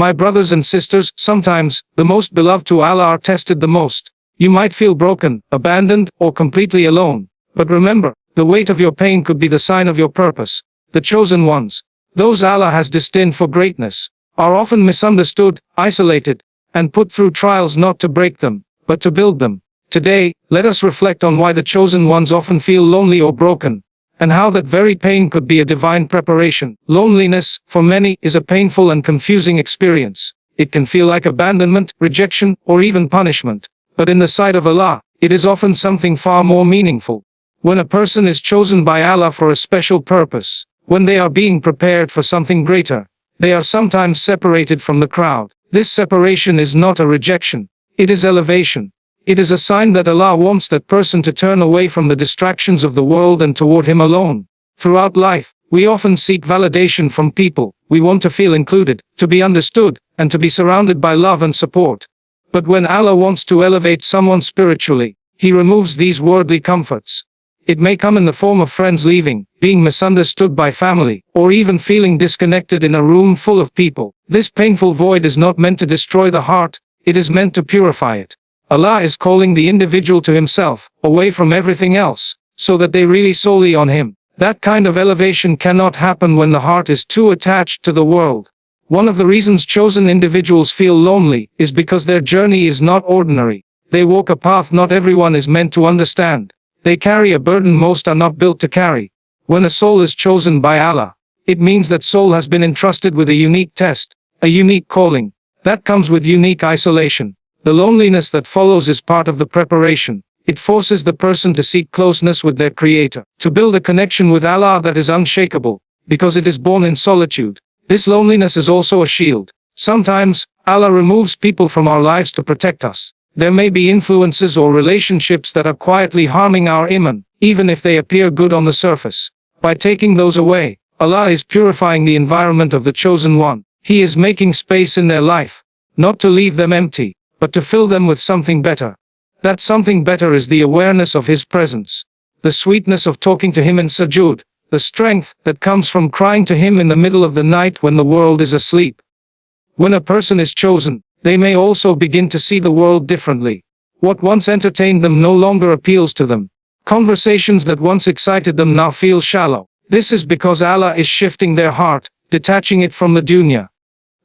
My brothers and sisters, sometimes, the most beloved to Allah are tested the most. You might feel broken, abandoned, or completely alone. But remember, the weight of your pain could be the sign of your purpose. The chosen ones, those Allah has destined for greatness, are often misunderstood, isolated, and put through trials not to break them, but to build them. Today, let us reflect on why the chosen ones often feel lonely or broken, and how that very pain could be a divine preparation. Loneliness, for many, is a painful and confusing experience. It can feel like abandonment, rejection, or even punishment. But in the sight of Allah, it is often something far more meaningful. When a person is chosen by Allah for a special purpose, when they are being prepared for something greater, they are sometimes separated from the crowd. This separation is not a rejection. It is elevation. It is a sign that Allah wants that person to turn away from the distractions of the world and toward Him alone. Throughout life, we often seek validation from people. We want to feel included, to be understood, and to be surrounded by love and support. But when Allah wants to elevate someone spiritually, He removes these worldly comforts. It may come in the form of friends leaving, being misunderstood by family, or even feeling disconnected in a room full of people. This painful void is not meant to destroy the heart, it is meant to purify it. Allah is calling the individual to Himself, away from everything else, so that they rely solely on Him. That kind of elevation cannot happen when the heart is too attached to the world. One of the reasons chosen individuals feel lonely is because their journey is not ordinary. They walk a path not everyone is meant to understand. They carry a burden most are not built to carry. When a soul is chosen by Allah, it means that soul has been entrusted with a unique test, a unique calling. That comes with unique isolation. The loneliness that follows is part of the preparation. It forces the person to seek closeness with their Creator, to build a connection with Allah that is unshakable, because it is born in solitude. This loneliness is also a shield. Sometimes, Allah removes people from our lives to protect us. There may be influences or relationships that are quietly harming our iman, even if they appear good on the surface. By taking those away, Allah is purifying the environment of the chosen one. He is making space in their life, not to leave them empty, but to fill them with something better. That something better is the awareness of His presence, the sweetness of talking to Him in sujood, the strength that comes from crying to Him in the middle of the night when the world is asleep. When a person is chosen, they may also begin to see the world differently. What once entertained them no longer appeals to them. Conversations that once excited them now feel shallow. This is because Allah is shifting their heart, detaching it from the dunya.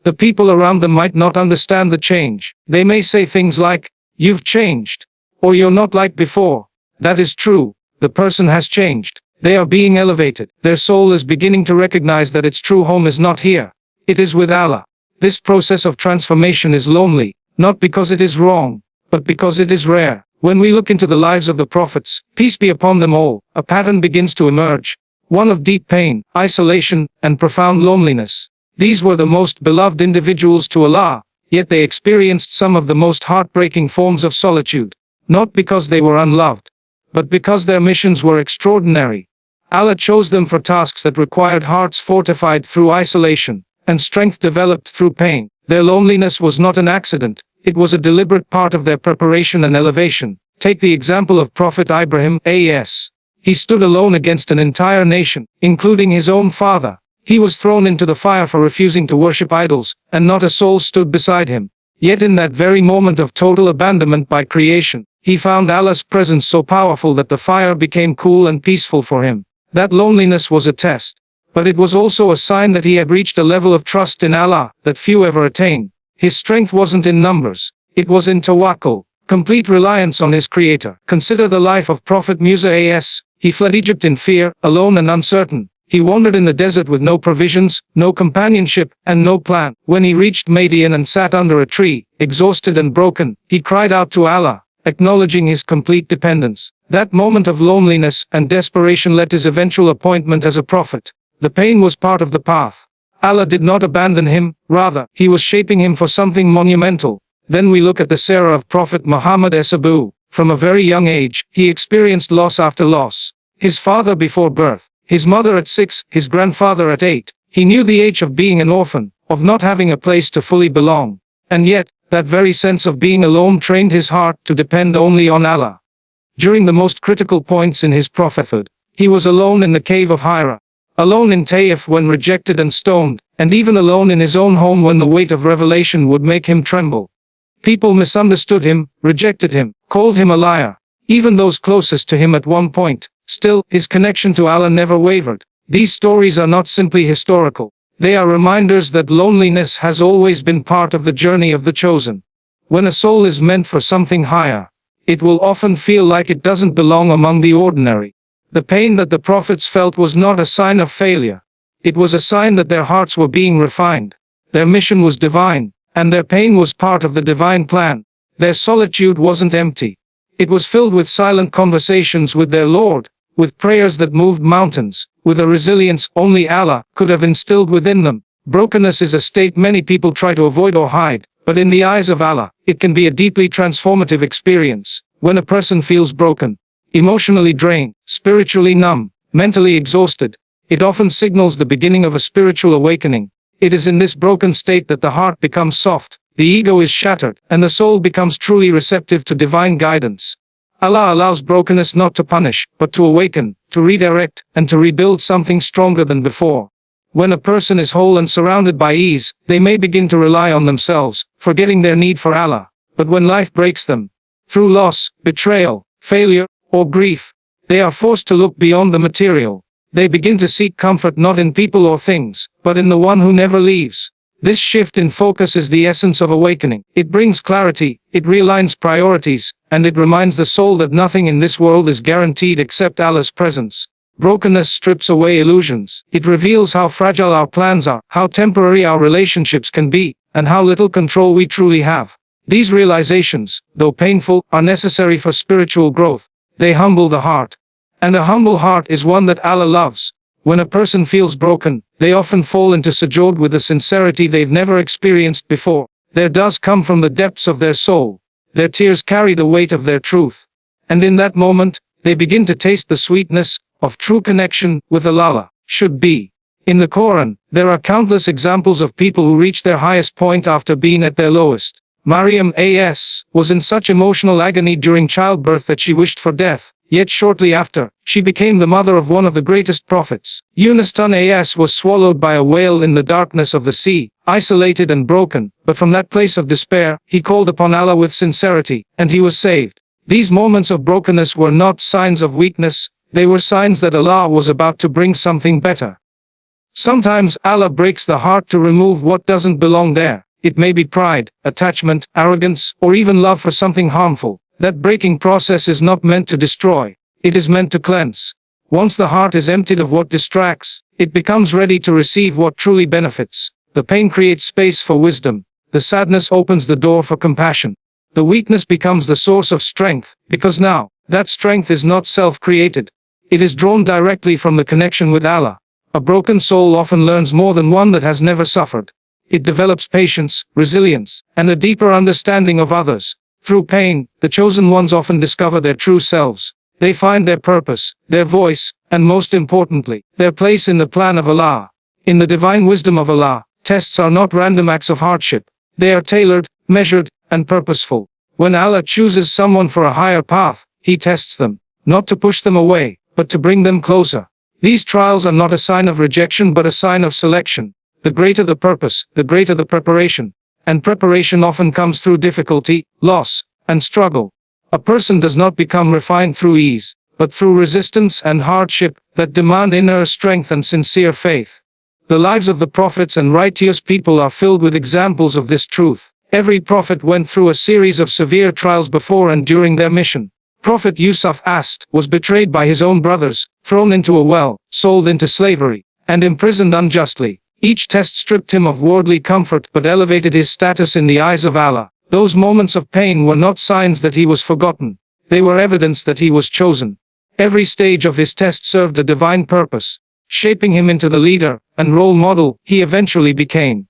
The people around them might not understand the change. They may say things like, "You've changed," or "You're not like before." That is true. The person has changed. They are being elevated. Their soul is beginning to recognize that its true home is not here. It is with Allah. This process of transformation is lonely, not because it is wrong, but because it is rare. When we look into the lives of the prophets, peace be upon them all, a pattern begins to emerge. One of deep pain, isolation, and profound loneliness. These were the most beloved individuals to Allah, yet they experienced some of the most heartbreaking forms of solitude. Not because they were unloved, but because their missions were extraordinary. Allah chose them for tasks that required hearts fortified through isolation, and strength developed through pain. Their loneliness was not an accident, it was a deliberate part of their preparation and elevation. Take the example of Prophet Ibrahim a.s. He stood alone against an entire nation, including his own father. He was thrown into the fire for refusing to worship idols, and not a soul stood beside him. Yet in that very moment of total abandonment by creation, he found Allah's presence so powerful that the fire became cool and peaceful for him. That loneliness was a test. But it was also a sign that he had reached a level of trust in Allah that few ever attain. His strength wasn't in numbers, it was in tawakkul, complete reliance on his Creator. Consider the life of Prophet Musa a.s. He fled Egypt in fear, alone and uncertain. He wandered in the desert with no provisions, no companionship, and no plan. When he reached Madian and sat under a tree, exhausted and broken, he cried out to Allah, acknowledging his complete dependence. That moment of loneliness and desperation led to his eventual appointment as a prophet. The pain was part of the path. Allah did not abandon him, rather, He was shaping him for something monumental. Then we look at the Sarah of Prophet Muhammad Abu. From a very young age, he experienced loss after loss. His father before birth, his mother at 6, his grandfather at 8. He knew the age of being an orphan, of not having a place to fully belong. And yet, that very sense of being alone trained his heart to depend only on Allah. During the most critical points in his prophethood, he was alone in the cave of Hira. alone in Taif when rejected and stoned, and even alone in his own home when the weight of revelation would make him tremble. People misunderstood him, rejected him, called him a liar. Even those closest to him at one point. Still, his connection to Allah never wavered. These stories are not simply historical. They are reminders that loneliness has always been part of the journey of the chosen. When a soul is meant for something higher, it will often feel like it doesn't belong among the ordinary. The pain that the prophets felt was not a sign of failure. It was a sign that their hearts were being refined. Their mission was divine, and their pain was part of the divine plan. Their solitude wasn't empty. It was filled with silent conversations with their Lord, with prayers that moved mountains, with a resilience only Allah could have instilled within them. Brokenness is a state many people try to avoid or hide, but in the eyes of Allah, it can be a deeply transformative experience. When a person feels broken, emotionally drained, spiritually numb, mentally exhausted, it often signals the beginning of a spiritual awakening. It is in this broken state that the heart becomes soft, the ego is shattered, and the soul becomes truly receptive to divine guidance. Allah allows brokenness not to punish, but to awaken, to redirect, and to rebuild something stronger than before. When a person is whole and surrounded by ease, they may begin to rely on themselves, forgetting their need for Allah. But when life breaks them, through loss, betrayal, failure, or grief, they are forced to look beyond the material. They begin to seek comfort not in people or things, but in the one who never leaves. This shift in focus is the essence of awakening. It brings clarity, it realigns priorities, and it reminds the soul that nothing in this world is guaranteed except Allah's presence. Brokenness strips away illusions. It reveals how fragile our plans are, how temporary our relationships can be, and how little control we truly have. These realizations, though painful, are necessary for spiritual growth. They humble the heart. And a humble heart is one that Allah loves. When a person feels broken, they often fall into sujood with a sincerity they've never experienced before. Their does come from the depths of their soul. Their tears carry the weight of their truth. And in that moment, they begin to taste the sweetness of true connection with Allah. Should be. In the Quran, there are countless examples of people who reach their highest point after being at their lowest. Maryam A.S. was in such emotional agony during childbirth that she wished for death. Yet shortly after, she became the mother of one of the greatest prophets. Yunus A.S. was swallowed by a whale in the darkness of the sea, isolated and broken, but from that place of despair, he called upon Allah with sincerity, and he was saved. These moments of brokenness were not signs of weakness, they were signs that Allah was about to bring something better. Sometimes Allah breaks the heart to remove what doesn't belong there. It may be pride, attachment, arrogance, or even love for something harmful. That breaking process is not meant to destroy, it is meant to cleanse. Once the heart is emptied of what distracts, it becomes ready to receive what truly benefits. The pain creates space for wisdom. The sadness opens the door for compassion. The weakness becomes the source of strength, because now, that strength is not self-created. It is drawn directly from the connection with Allah. A broken soul often learns more than one that has never suffered. It develops patience, resilience, and a deeper understanding of others. Through pain, the chosen ones often discover their true selves. They find their purpose, their voice, and most importantly, their place in the plan of Allah. In the divine wisdom of Allah, tests are not random acts of hardship. They are tailored, measured, and purposeful. When Allah chooses someone for a higher path, He tests them, not to push them away, but to bring them closer. These trials are not a sign of rejection but a sign of selection. The greater the purpose, the greater the preparation. And preparation often comes through difficulty, loss, and struggle. A person does not become refined through ease, but through resistance and hardship that demand inner strength and sincere faith. The lives of the prophets and righteous people are filled with examples of this truth. Every prophet went through a series of severe trials before and during their mission. Prophet Yusuf was betrayed by his own brothers, thrown into a well, sold into slavery, and imprisoned unjustly. Each test stripped him of worldly comfort but elevated his status in the eyes of Allah. Those moments of pain were not signs that he was forgotten. They were evidence that he was chosen. Every stage of his test served a divine purpose, shaping him into the leader and role model he eventually became.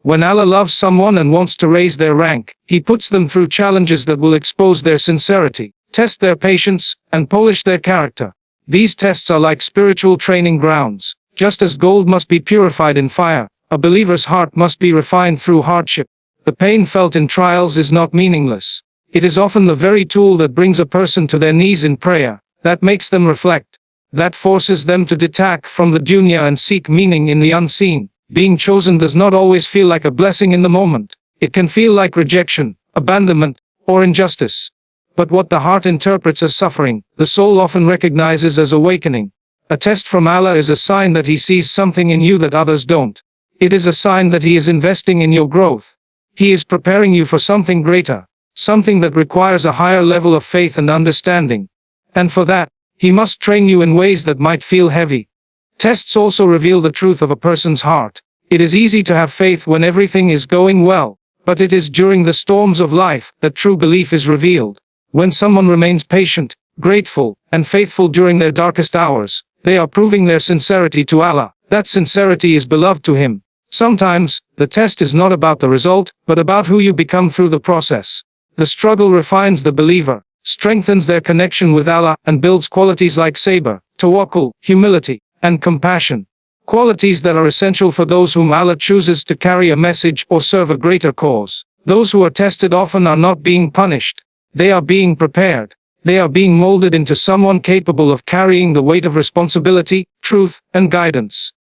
When Allah loves someone and wants to raise their rank, He puts them through challenges that will expose their sincerity, test their patience, and polish their character. These tests are like spiritual training grounds. Just as gold must be purified in fire, a believer's heart must be refined through hardship. The pain felt in trials is not meaningless. It is often the very tool that brings a person to their knees in prayer, that makes them reflect, that forces them to detach from the dunya and seek meaning in the unseen. Being chosen does not always feel like a blessing in the moment. It can feel like rejection, abandonment, or injustice. But what the heart interprets as suffering, the soul often recognizes as awakening. A test from Allah is a sign that He sees something in you that others don't. It is a sign that He is investing in your growth. He is preparing you for something greater, something that requires a higher level of faith and understanding. And for that, He must train you in ways that might feel heavy. Tests also reveal the truth of a person's heart. It is easy to have faith when everything is going well, but it is during the storms of life that true belief is revealed. When someone remains patient, grateful, and faithful during their darkest hours, they are proving their sincerity to Allah. That sincerity is beloved to Him. Sometimes, the test is not about the result, but about who you become through the process. The struggle refines the believer, strengthens their connection with Allah, and builds qualities like sabr, tawakkul, humility, and compassion. Qualities that are essential for those whom Allah chooses to carry a message or serve a greater cause. Those who are tested often are not being punished. They are being prepared. They are being molded into someone capable of carrying the weight of responsibility, truth, and guidance.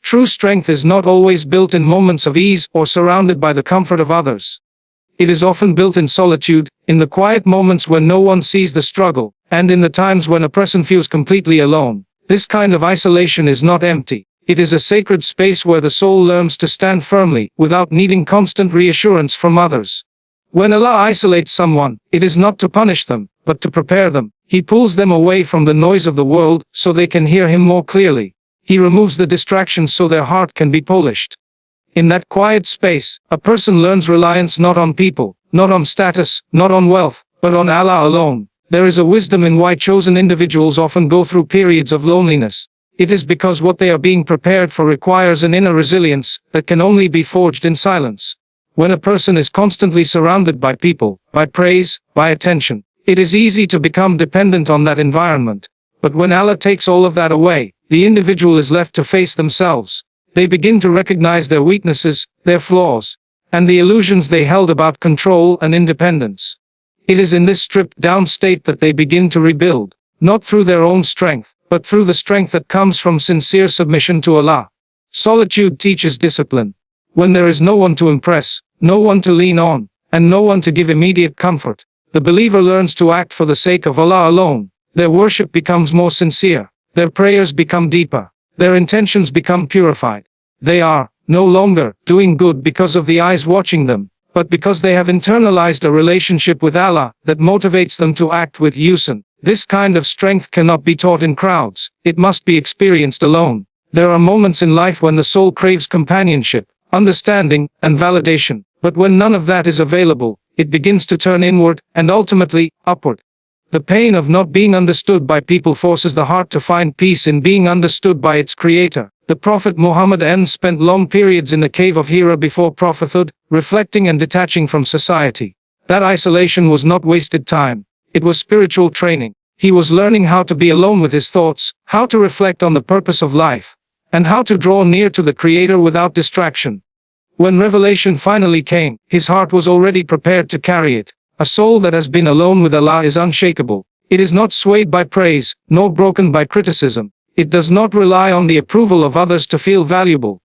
True strength is not always built in moments of ease or surrounded by the comfort of others. It is often built in solitude, in the quiet moments when no one sees the struggle, and in the times when a person feels completely alone. This kind of isolation is not empty. It is a sacred space where the soul learns to stand firmly, without needing constant reassurance from others. When Allah isolates someone, it is not to punish them, but to prepare them. He pulls them away from the noise of the world, so they can hear Him more clearly. He removes the distractions so their heart can be polished. In that quiet space, a person learns reliance not on people, not on status, not on wealth, but on Allah alone. There is a wisdom in why chosen individuals often go through periods of loneliness. It is because what they are being prepared for requires an inner resilience that can only be forged in silence. When a person is constantly surrounded by people, by praise, by attention, it is easy to become dependent on that environment. But when Allah takes all of that away, the individual is left to face themselves. They begin to recognize their weaknesses, their flaws, and the illusions they held about control and independence. It is in this stripped-down state that they begin to rebuild, not through their own strength, but through the strength that comes from sincere submission to Allah. Solitude teaches discipline. When there is no one to impress, no one to lean on, and no one to give immediate comfort, the believer learns to act for the sake of Allah alone. Their worship becomes more sincere. Their prayers become deeper. Their intentions become purified. They are no longer doing good because of the eyes watching them, but because they have internalized a relationship with Allah that motivates them to act with yusun. This kind of strength cannot be taught in crowds. It must be experienced alone. There are moments in life when the soul craves companionship, understanding, and validation, but when none of that is available, it begins to turn inward, and ultimately, upward. The pain of not being understood by people forces the heart to find peace in being understood by its creator. The Prophet Muhammad spent long periods in the cave of Hira before prophethood, reflecting and detaching from society. That isolation was not wasted time. It was spiritual training. He was learning how to be alone with his thoughts, how to reflect on the purpose of life, and how to draw near to the Creator without distraction. When revelation finally came, his heart was already prepared to carry it. A soul that has been alone with Allah is unshakable. It is not swayed by praise, nor broken by criticism. It does not rely on the approval of others to feel valuable.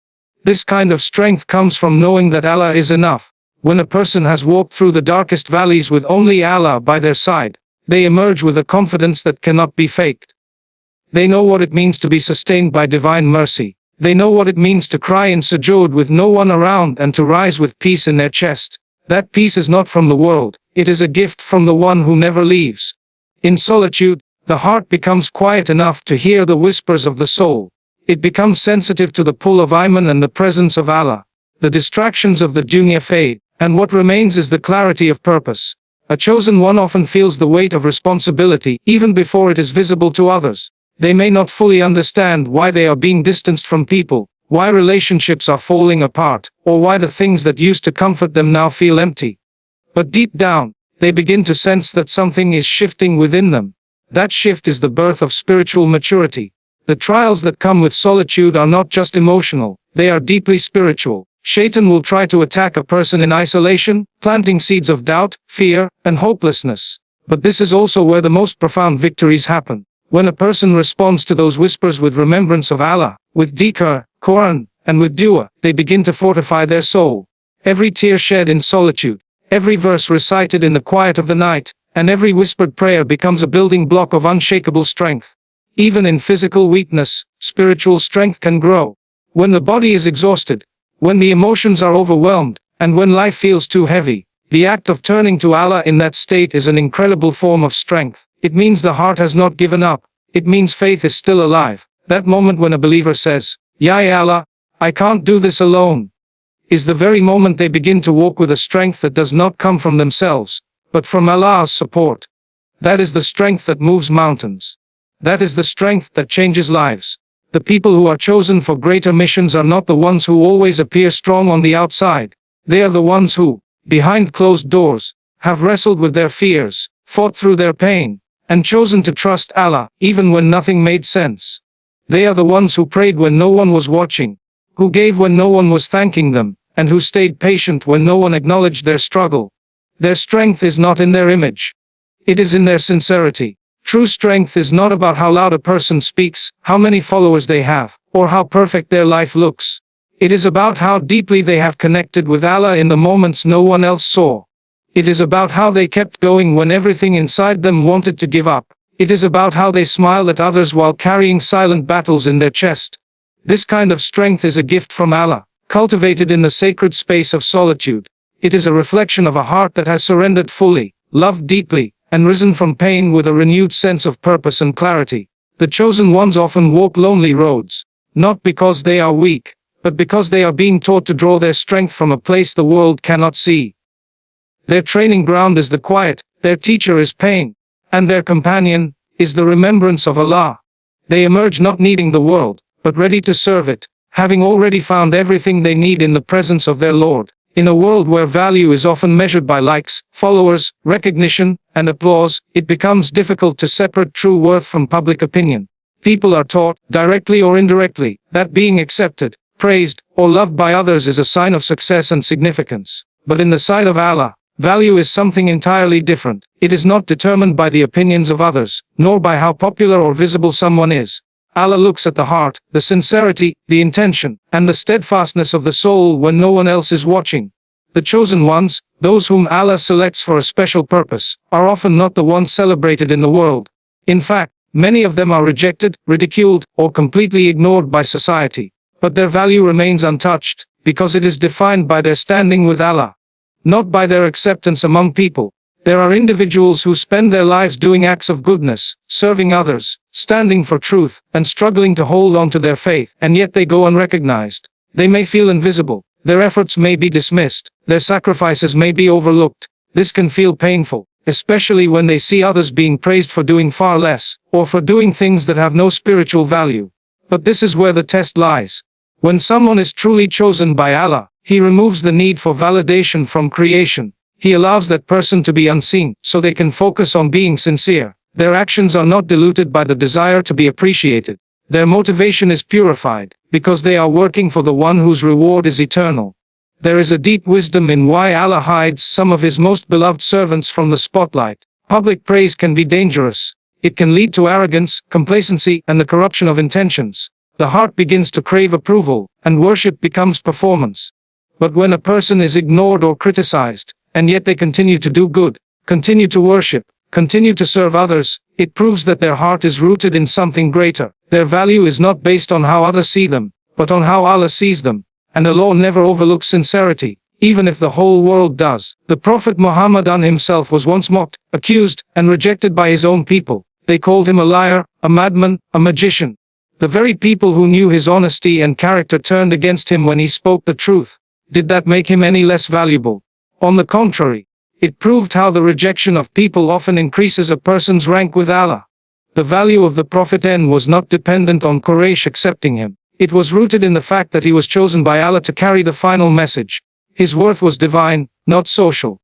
This kind of strength comes from knowing that Allah is enough. When a person has walked through the darkest valleys with only Allah by their side, they emerge with a confidence that cannot be faked. They know what it means to be sustained by divine mercy. They know what it means to cry in sujood with no one around and to rise with peace in their chest. That peace is not from the world. It is a gift from the one who never leaves. In solitude, the heart becomes quiet enough to hear the whispers of the soul. It becomes sensitive to the pull of Iman and the presence of Allah. The distractions of the dunya fade, and what remains is the clarity of purpose. A chosen one often feels the weight of responsibility, even before it is visible to others. They may not fully understand why they are being distanced from people, why relationships are falling apart, or why the things that used to comfort them now feel empty. But deep down, they begin to sense that something is shifting within them. That shift is the birth of spiritual maturity. The trials that come with solitude are not just emotional, they are deeply spiritual. Shaitan will try to attack a person in isolation, planting seeds of doubt, fear, and hopelessness. But this is also where the most profound victories happen. When a person responds to those whispers with remembrance of Allah, with dhikr, Quran, and with dua, they begin to fortify their soul. Every tear shed in solitude, every verse recited in the quiet of the night, and every whispered prayer becomes a building block of unshakable strength. Even in physical weakness, spiritual strength can grow. When the body is exhausted, when the emotions are overwhelmed, and when life feels too heavy, the act of turning to Allah in that state is an incredible form of strength. It means the heart has not given up. It means faith is still alive. That moment when a believer says, Ya Allah, I can't do this alone, is the very moment they begin to walk with a strength that does not come from themselves, but from Allah's support. That is the strength that moves mountains. That is the strength that changes lives. The people who are chosen for greater missions are not the ones who always appear strong on the outside. They are the ones who, behind closed doors, have wrestled with their fears, fought through their pain, and chosen to trust Allah, even when nothing made sense. They are the ones who prayed when no one was watching, who gave when no one was thanking them, and who stayed patient when no one acknowledged their struggle. Their strength is not in their image. It is in their sincerity. True strength is not about how loud a person speaks, how many followers they have, or how perfect their life looks. It is about how deeply they have connected with Allah in the moments no one else saw. It is about how they kept going when everything inside them wanted to give up. It is about how they smiled at others while carrying silent battles in their chest. This kind of strength is a gift from Allah, cultivated in the sacred space of solitude. It is a reflection of a heart that has surrendered fully, loved deeply, and risen from pain with a renewed sense of purpose and clarity. The chosen ones often walk lonely roads, not because they are weak, but because they are being taught to draw their strength from a place the world cannot see. Their training ground is the quiet, their teacher is pain, and their companion is the remembrance of Allah. They emerge not needing the world, but ready to serve it, having already found everything they need in the presence of their Lord. In a world where value is often measured by likes, followers, recognition, and applause, it becomes difficult to separate true worth from public opinion. People are taught, directly or indirectly, that being accepted, praised, or loved by others is a sign of success and significance. But in the sight of Allah, value is something entirely different. It is not determined by the opinions of others, nor by how popular or visible someone is. Allah looks at the heart, the sincerity, the intention, and the steadfastness of the soul when no one else is watching. The chosen ones, those whom Allah selects for a special purpose, are often not the ones celebrated in the world. In fact, many of them are rejected, ridiculed, or completely ignored by society. But their value remains untouched, because it is defined by their standing with Allah, not by their acceptance among people. There are individuals who spend their lives doing acts of goodness, serving others, standing for truth, and struggling to hold on to their faith, and yet they go unrecognized. They may feel invisible, their efforts may be dismissed, their sacrifices may be overlooked. This can feel painful, especially when they see others being praised for doing far less, or for doing things that have no spiritual value. But this is where the test lies. When someone is truly chosen by Allah, He removes the need for validation from creation. He allows that person to be unseen, so they can focus on being sincere. Their actions are not diluted by the desire to be appreciated. Their motivation is purified, because they are working for the one whose reward is eternal. There is a deep wisdom in why Allah hides some of His most beloved servants from the spotlight. Public praise can be dangerous. It can lead to arrogance, complacency, and the corruption of intentions. The heart begins to crave approval, and worship becomes performance. But when a person is ignored or criticized, and yet they continue to do good, continue to worship, continue to serve others, it proves that their heart is rooted in something greater. Their value is not based on how others see them, but on how Allah sees them. And Allah never overlooks sincerity, even if the whole world does. The Prophet Muhammad himself was once mocked, accused, and rejected by his own people. They called him a liar, a madman, a magician. The very people who knew his honesty and character turned against him when he spoke the truth. Did that make him any less valuable? On the contrary, it proved how the rejection of people often increases a person's rank with Allah. The value of the Prophet was not dependent on Quraysh accepting him. It was rooted in the fact that he was chosen by Allah to carry the final message. His worth was divine, not social.